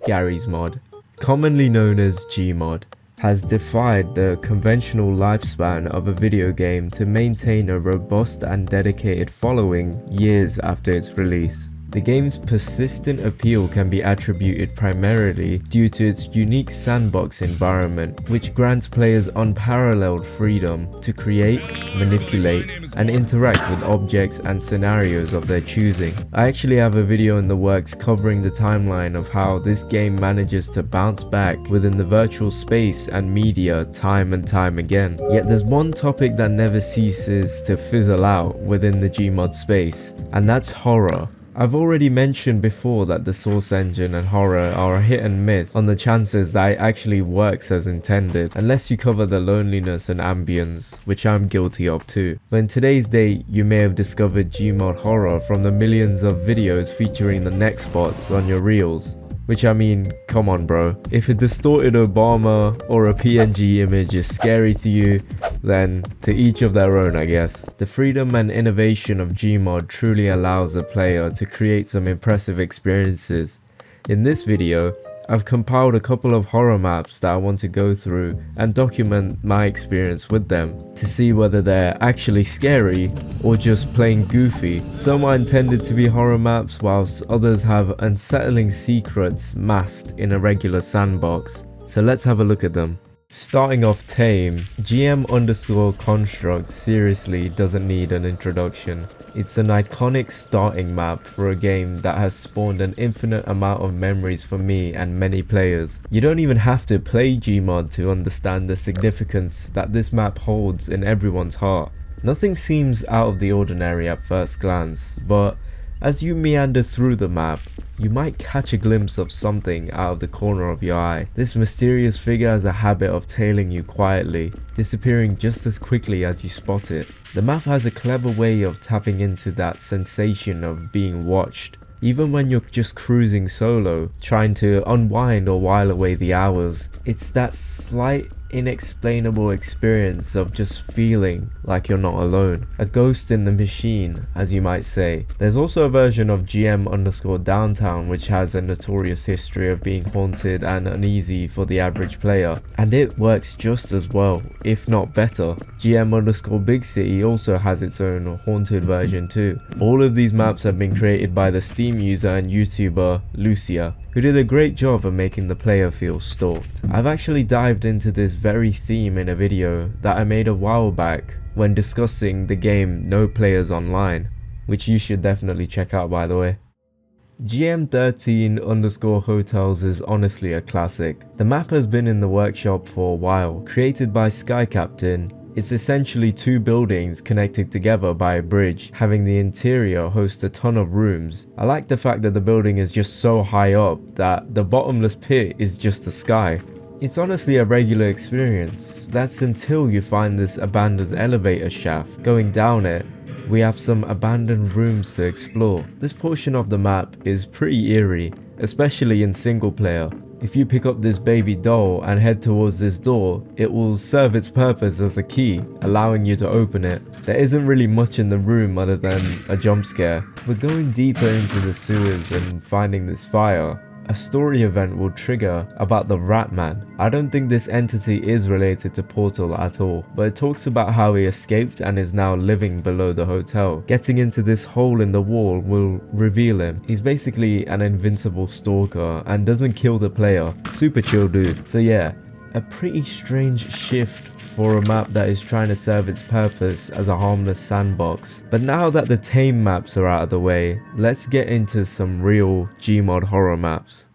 Gary's mod, commonly known as Gmod, has defied the conventional lifespan of a video game to maintain a robust and dedicated following years after its release. The game's persistent appeal can be attributed primarily due to its unique sandbox environment, which grants players unparalleled freedom to create, manipulate, and interact with objects and scenarios of their choosing. I actually have a video in the works covering the timeline of how this game manages to bounce back within the virtual space and media time and time again. Yet there's one topic that never ceases to fizzle out within the Gmod space, and that's horror. I've already mentioned before that the source engine and horror are a hit and miss on the chances that it actually works as intended, unless you cover the loneliness and ambience, which I'm guilty of too. But in today's day, you may have discovered Gmod horror from the millions of videos featuring the neck spots on your reels. Which, I mean, come on bro, if a distorted Obama or a PNG image is scary to you, then to each of their own, I guess. The freedom and innovation of Gmod truly allows a player to create some impressive experiences. In this video, I've compiled a couple of horror maps that I want to go through and document my experience with them to see whether they're actually scary or just plain goofy. Some are intended to be horror maps, whilst others have unsettling secrets masked in a regular sandbox. So let's have a look at them. Starting off tame, GM_construct seriously doesn't need an introduction. It's an iconic starting map for a game that has spawned an infinite amount of memories for me and many players. You don't even have to play Gmod to understand the significance that this map holds in everyone's heart. Nothing seems out of the ordinary at first glance, but as you meander through the map, you might catch a glimpse of something out of the corner of your eye. This mysterious figure has a habit of tailing you quietly, disappearing just as quickly as you spot it. The map has a clever way of tapping into that sensation of being watched. Even when you're just cruising solo, trying to unwind or while away the hours, it's that slight inexplainable experience of just feeling like you're not alone. A ghost in the machine, as you might say. There's also a version of GM_Downtown which has a notorious history of being haunted and uneasy for the average player, and it works just as well, if not better. GM_Big City also has its own haunted version too. All of these maps have been created by the Steam user and YouTuber Lucia, who did a great job of making the player feel stalked. I've actually dived into this very theme in a video that I made a while back when discussing the game No Players Online, which you should definitely check out by the way. GM13 Hotels is honestly a classic. The map has been in the workshop for a while. Created by Sky Captain, it's essentially two buildings connected together by a bridge, having the interior host a ton of rooms. I like the fact that the building is just so high up that the bottomless pit is just the sky. It's honestly a regular experience. That's until you find this abandoned elevator shaft. Going down it, we have some abandoned rooms to explore. This portion of the map is pretty eerie, especially in single player. If you pick up this baby doll and head towards this door, it will serve its purpose as a key, allowing you to open it. There isn't really much in the room other than a jump scare. We're going deeper into the sewers and finding this fire. A story event will trigger about the Rat Man. I don't think this entity is related to Portal at all, but it talks about how he escaped and is now living below the hotel. Getting into this hole in the wall will reveal him. He's basically an invincible stalker and doesn't kill the player. Super chill dude. So yeah, a pretty strange shift for a map that is trying to serve its purpose as a harmless sandbox. But now that the tame maps are out of the way, let's get into some real Gmod horror maps.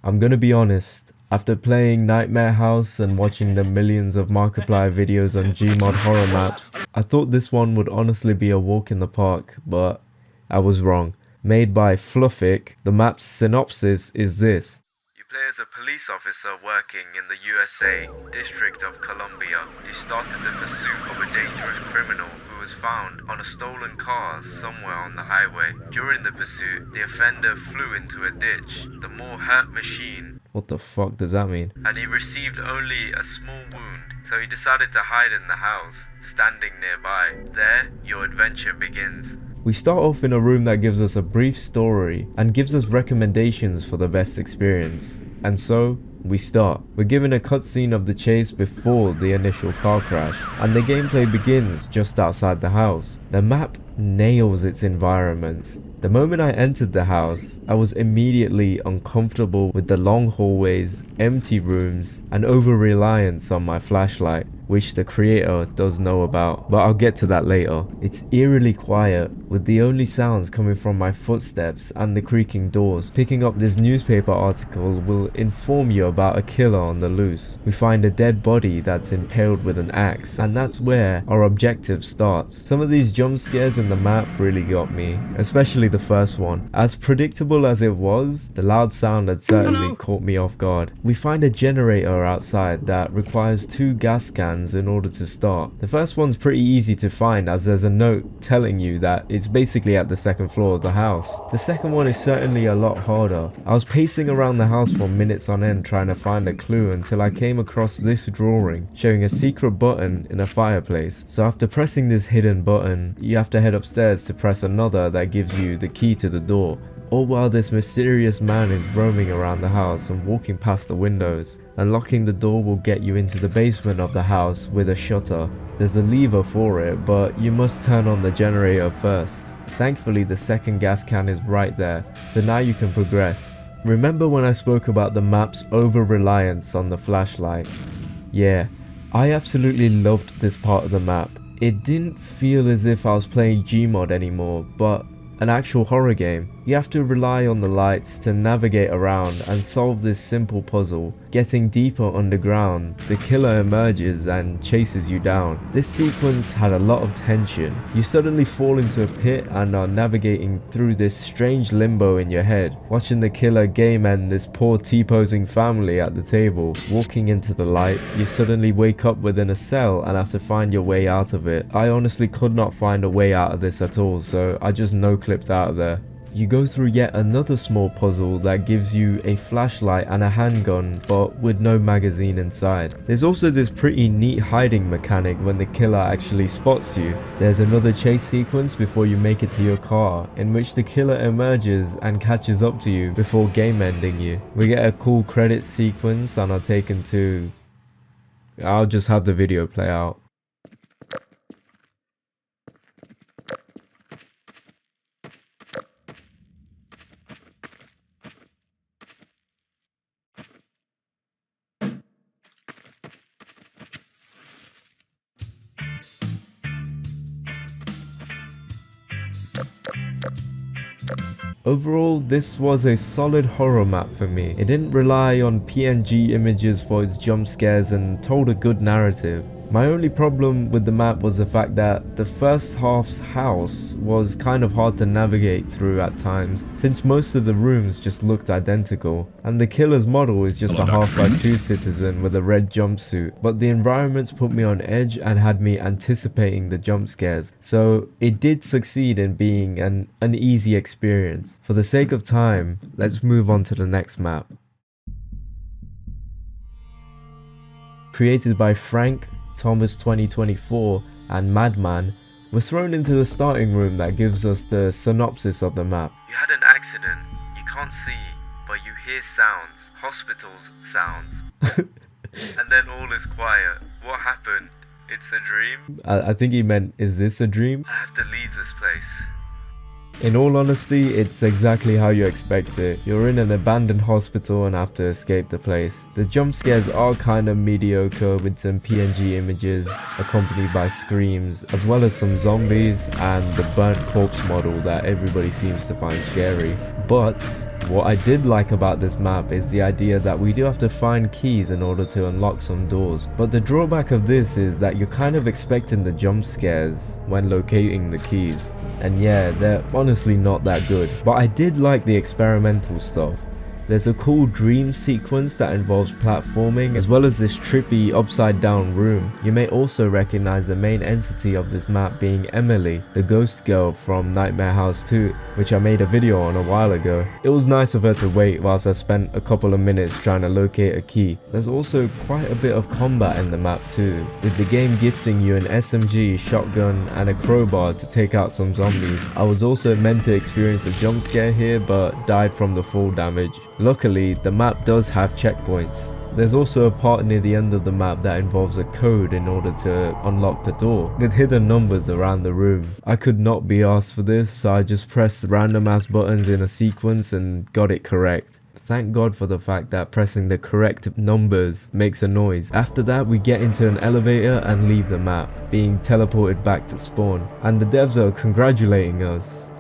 I'm gonna be honest, after playing Nightmare House and watching the millions of Markiplier videos on Gmod horror maps, I thought this one would honestly be a walk in the park, but I was wrong. Made by Fluffic, the map's synopsis is this. You play as a police officer working in the USA District of Columbia. You started the pursuit of a dangerous criminal who was found on a stolen car somewhere on the highway. During the pursuit, the offender flew into a ditch. The more hurt machine. What the fuck does that mean? And he received only a small wound, so he decided to hide in the house, standing nearby. There, your adventure begins. We start off in a room that gives us a brief story and gives us recommendations for the best experience. And so, we start. We're given a cutscene of the chase before the initial car crash, and the gameplay begins just outside the house. The map nails its environments. The moment I entered the house, I was immediately uncomfortable with the long hallways, empty rooms, and over-reliance on my flashlight, which the creator does know about, but I'll get to that later. It's eerily quiet, with the only sounds coming from my footsteps and the creaking doors. Picking up this newspaper article will inform you about a killer on the loose. We find a dead body that's impaled with an axe, and that's where our objective starts. Some of these jump scares in the map really got me, especially the first one. As predictable as it was, the loud sound had certainly caught me off guard. We find a generator outside that requires 2 gas cans in order to start. The first one's pretty easy to find, as there's a note telling you that it's basically at the second floor of the house. The second one is certainly a lot harder. I was pacing around the house for minutes on end trying to find a clue until I came across this drawing showing a secret button in a fireplace. So after pressing this hidden button, you have to head upstairs to press another that gives you the key to the door, all while this mysterious man is roaming around the house and walking past the windows. Unlocking the door will get you into the basement of the house with a shutter. There's a lever for it, but you must turn on the generator first. Thankfully, the second gas can is right there, so now you can progress. Remember when I spoke about the map's over-reliance on the flashlight? Yeah, I absolutely loved this part of the map. It didn't feel as if I was playing Gmod anymore, but an actual horror game. You have to rely on the lights to navigate around and solve this simple puzzle. Getting deeper underground, the killer emerges and chases you down. This sequence had a lot of tension. You suddenly fall into a pit and are navigating through this strange limbo in your head, watching the killer game end this poor T-posing family at the table. Walking into the light, you suddenly wake up within a cell and have to find your way out of it. I honestly could not find a way out of this at all, so I just no-clipped out of there. You go through yet another small puzzle that gives you a flashlight and a handgun, but with no magazine inside. There's also this pretty neat hiding mechanic when the killer actually spots you. There's another chase sequence before you make it to your car, in which the killer emerges and catches up to you before game ending you. We get a cool credits sequence and are taken to... I'll just have the video play out. Overall, this was a solid horror map for me. It didn't rely on PNG images for its jump scares and told a good narrative. My only problem with the map was the fact that the first half's house was kind of hard to navigate through at times, since most of the rooms just looked identical, and the killer's model is just a Half-Life 2 citizen with a red jumpsuit, but the environments put me on edge and had me anticipating the jump scares, so it did succeed in being an easy experience. For the sake of time, let's move on to the next map. Created by Frank, Thomas 2024 and Madman, we're thrown into the starting room that gives us the synopsis of the map. You had an accident, you can't see, but you hear sounds, hospitals sounds. And then all is quiet. What happened? It's a dream? I think he meant, is this a dream? I have to leave this place. In all honesty, it's exactly how you expect it. You're in an abandoned hospital and have to escape the place. The jump scares are kinda mediocre with some PNG images accompanied by screams, as well as some zombies and the burnt corpse model that everybody seems to find scary. But what I did like about this map is the idea that we do have to find keys in order to unlock some doors. But the drawback of this is that you're kind of expecting the jump scares when locating the keys. And yeah, they're honestly not that good. But I did like the experimental stuff. There's a cool dream sequence that involves platforming, as well as this trippy upside down room. You may also recognize the main entity of this map being Emily, the ghost girl from Nightmare House 2, which I made a video on a while ago. It was nice of her to wait whilst I spent a couple of minutes trying to locate a key. There's also quite a bit of combat in the map too, with the game gifting you an SMG, shotgun and a crowbar to take out some zombies. I was also meant to experience a jump scare here, but died from the fall damage. Luckily, the map does have checkpoints. There's also a part near the end of the map that involves a code in order to unlock the door, with hidden numbers around the room. I could not be asked for this, so I just pressed random ass buttons in a sequence and got it correct. Thank God for the fact that pressing the correct numbers makes a noise. After that, we get into an elevator and leave the map, being teleported back to spawn. And the devs are congratulating us.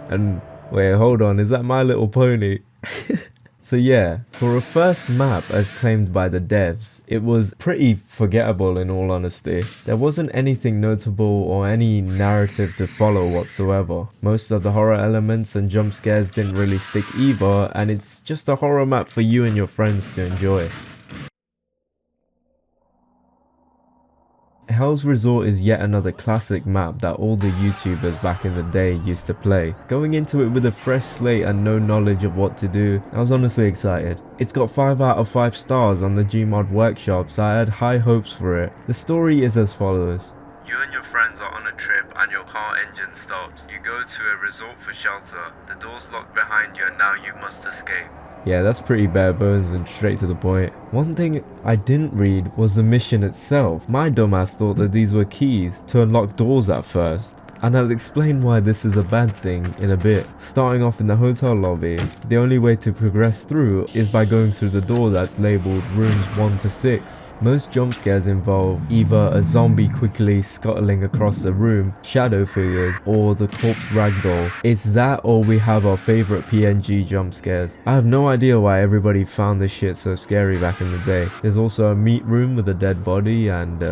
And wait, hold on, is that My Little Pony? So yeah, for a first map as claimed by the devs, it was pretty forgettable in all honesty. There wasn't anything notable or any narrative to follow whatsoever. Most of the horror elements and jump scares didn't really stick either, and it's just a horror map for you and your friends to enjoy. Hell's Resort is yet another classic map that all the YouTubers back in the day used to play. Going into it with a fresh slate and no knowledge of what to do, I was honestly excited. It's got 5 out of 5 stars on the Gmod workshop, so I had high hopes for it. The story is as follows. You and your friends are on a trip and your car engine stops. You go to a resort for shelter. The door's locked behind you and now you must escape. Yeah, that's pretty bare bones and straight to the point. One thing I didn't read was the mission itself. My dumbass thought that these were keys to unlock doors at first, and I'll explain why this is a bad thing in a bit. Starting off in the hotel lobby, the only way to progress through is by going through the door that's labelled rooms 1 to 6. Most jump scares involve either a zombie quickly scuttling across the room, shadow figures, or the corpse ragdoll. It's that or we have our favourite PNG jump scares. I have no idea why everybody found this shit so scary back in the day. There's also a meat room with a dead body and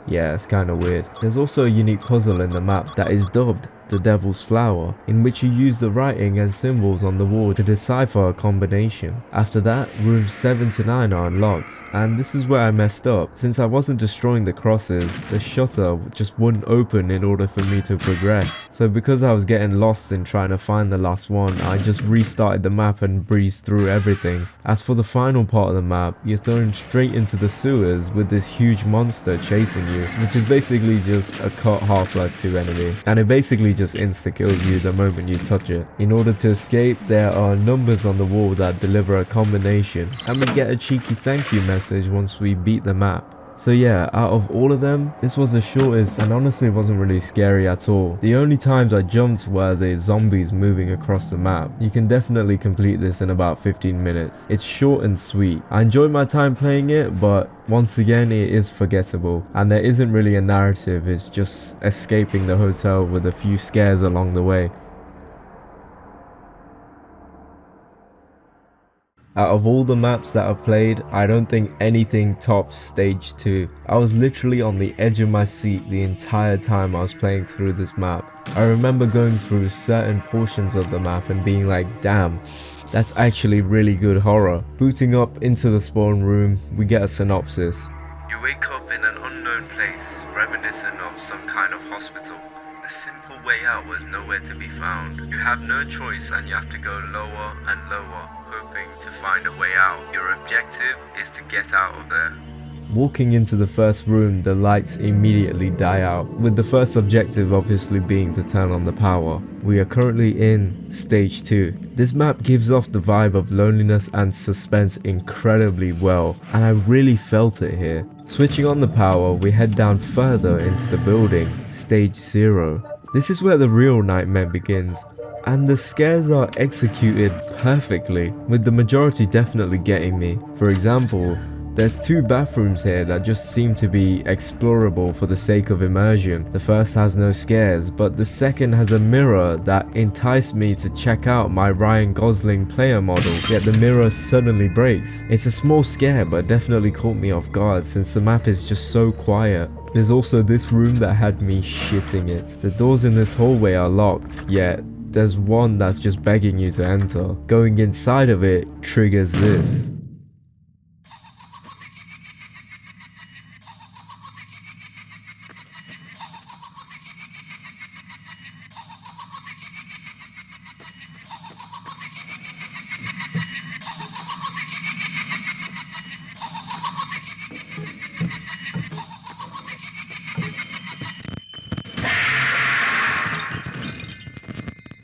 yeah, it's kinda weird. There's also a unique puzzle in the map that is dubbed the Devil's Flower, in which you use the writing and symbols on the wall to decipher a combination. After that, rooms 7 to 9 are unlocked, and this is where I messed up. Since I wasn't destroying the crosses, the shutter just wouldn't open in order for me to progress. So because I was getting lost in trying to find the last one, I just restarted the map and breezed through everything. As for the final part of the map, you're thrown straight into the sewers with this huge monster chasing you, which is basically just a cut Half-Life 2 enemy, and it basically just insta-kills you the moment you touch it. In order to escape, there are numbers on the wall that deliver a combination, and we get a cheeky thank you message once we beat the map. So yeah, out of all of them, this was the shortest and honestly wasn't really scary at all. The only times I jumped were the zombies moving across the map. You can definitely complete this in about 15 minutes. It's short and sweet. I enjoyed my time playing it, but once again it is forgettable. And there isn't really a narrative, it's just escaping the hotel with a few scares along the way. Out of all the maps that I've played, I don't think anything tops stage 2. I was literally on the edge of my seat the entire time I was playing through this map. I remember going through certain portions of the map and being like, damn, that's actually really good horror. Booting up into the spawn room, we get a synopsis. You wake up in an unknown place, reminiscent of some kind of hospital. A simple way out was nowhere to be found. You have no choice and you have to go lower and lower, hoping to find a way out. Your objective is to get out of there. Walking into the first room, the lights immediately die out, with the first objective obviously being to turn on the power. We are currently in stage 2. This map gives off the vibe of loneliness and suspense incredibly well, and I really felt it here. Switching on the power, we head down further into the building, stage 0. This is where the real nightmare begins, and the scares are executed perfectly, with the majority definitely getting me. For example, there's 2 bathrooms here that just seem to be explorable for the sake of immersion. The first has no scares, but the second has a mirror that enticed me to check out my Ryan Gosling player model, yet the mirror suddenly breaks. It's a small scare, but definitely caught me off guard since the map is just so quiet. There's also this room that had me shitting it. The doors in this hallway are locked, yet there's one that's just begging you to enter. Going inside of it triggers this.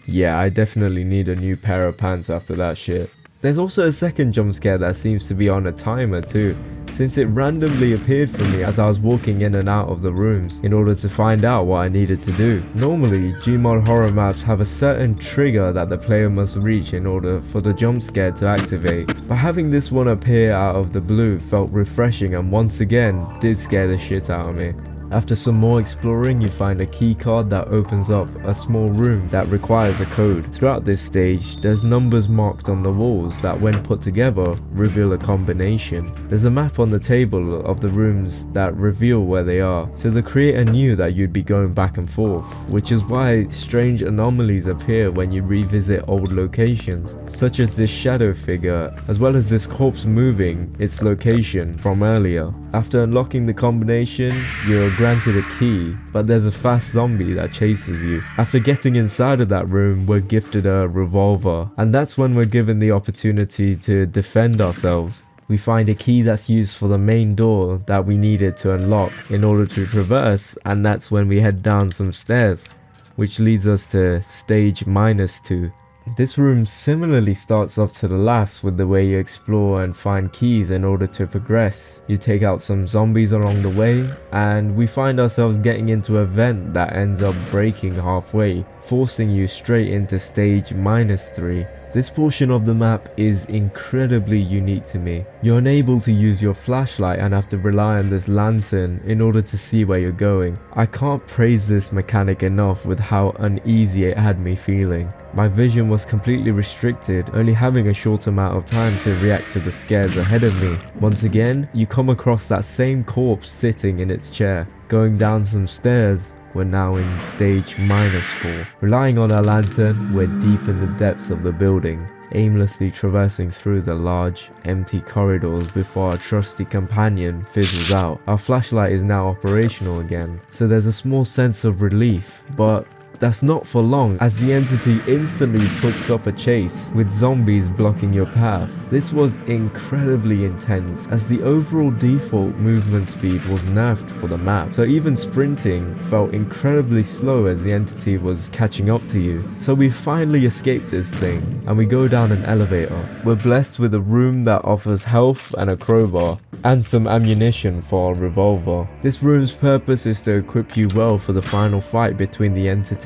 Yeah, I definitely need a new pair of pants after that shit. There's also a second jump scare that seems to be on a timer too, since it randomly appeared for me as I was walking in and out of the rooms in order to find out what I needed to do. Normally, Gmod horror maps have a certain trigger that the player must reach in order for the jump scare to activate, but having this one appear out of the blue felt refreshing and once again did scare the shit out of me. After some more exploring, you find a key card that opens up a small room that requires a code. Throughout this stage, there's numbers marked on the walls that when put together, reveal a combination. There's a map on the table of the rooms that reveal where they are, so the creator knew that you'd be going back and forth, which is why strange anomalies appear when you revisit old locations, such as this shadow figure, as well as this corpse moving its location from earlier. After unlocking the combination, you're granted a key, but there's a fast zombie that chases you. After getting inside of that room, we're gifted a revolver, and that's when we're given the opportunity to defend ourselves. We find a key that's used for the main door that we needed to unlock in order to traverse, and that's when we head down some stairs, which leads us to stage -2. This room similarly starts off to the last with the way you explore and find keys in order to progress. You take out some zombies along the way, and we find ourselves getting into a vent that ends up breaking halfway, forcing you straight into stage -3. This portion of the map is incredibly unique to me. You're unable to use your flashlight and have to rely on this lantern in order to see where you're going. I can't praise this mechanic enough with how uneasy it had me feeling. My vision was completely restricted, only having a short amount of time to react to the scares ahead of me. Once again, you come across that same corpse sitting in its chair. Going down some stairs, we're now in stage -4. Relying on our lantern, we're deep in the depths of the building, aimlessly traversing through the large, empty corridors before our trusty companion fizzles out. Our flashlight is now operational again, so there's a small sense of relief, but that's not for long, as the entity instantly puts up a chase, with zombies blocking your path. This was incredibly intense, as the overall default movement speed was nerfed for the map, so even sprinting felt incredibly slow as the entity was catching up to you. So we finally escaped this thing, and we go down an elevator. We're blessed with a room that offers health and a crowbar, and some ammunition for our revolver. This room's purpose is to equip you well for the final fight between the entity,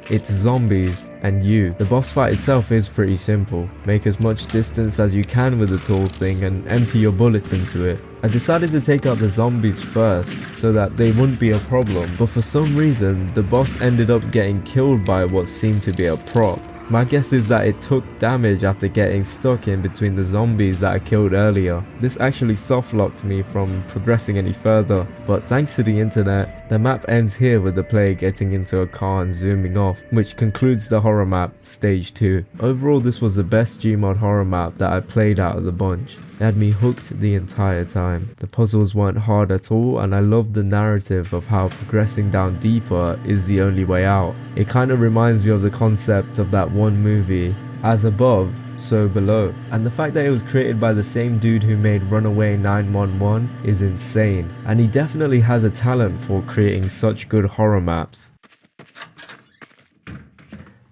its zombies, and you. The boss fight itself is pretty simple. Make as much distance as you can with the tall thing and empty your bullets into it. I decided to take out the zombies first so that they wouldn't be a problem, but for some reason the boss ended up getting killed by what seemed to be a prop. My guess is that it took damage after getting stuck in between the zombies that I killed earlier. This actually soft locked me from progressing any further, but thanks to the internet, the map ends here with the player getting into a car and zooming off, which concludes the horror map, stage 2. Overall, this was the best Gmod horror map that I played out of the bunch. It had me hooked the entire time. The puzzles weren't hard at all, and I loved the narrative of how progressing down deeper is the only way out. It kind of reminds me of the concept of that one movie, As Above, So Below, and the fact that it was created by the same dude who made Runaway 911 is insane, and he definitely has a talent for creating such good horror maps.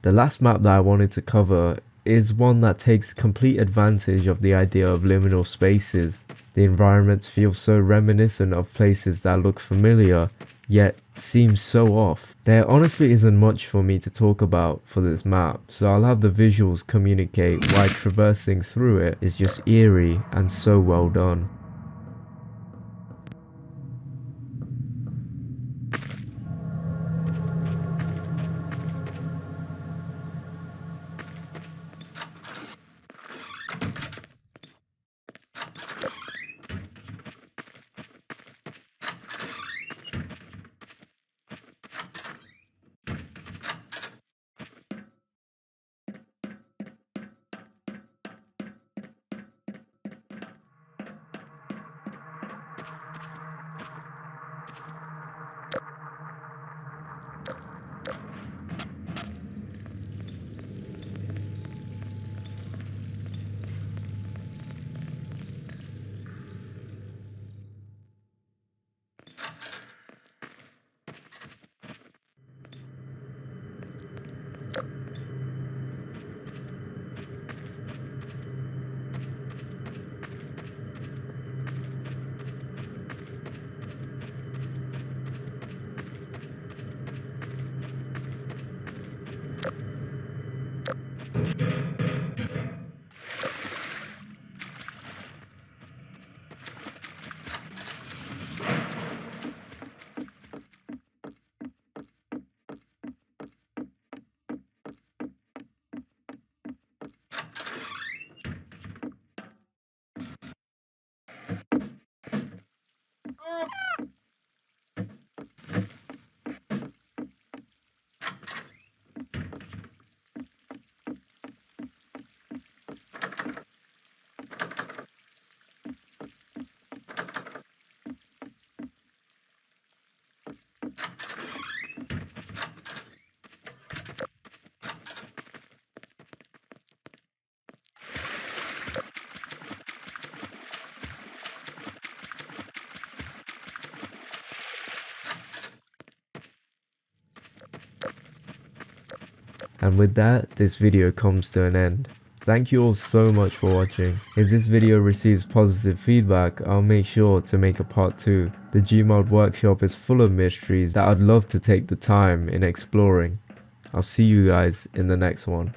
The last map that I wanted to cover is one that takes complete advantage of the idea of liminal spaces. The environments feel so reminiscent of places that look familiar, yet seem so off. There honestly isn't much for me to talk about for this map, so I'll have the visuals communicate why traversing through it is just eerie and so well done. And with that, this video comes to an end. Thank you all so much for watching. If this video receives positive feedback, I'll make sure to make a part 2. The Gmod workshop is full of mysteries that I'd love to take the time in exploring. I'll see you guys in the next one.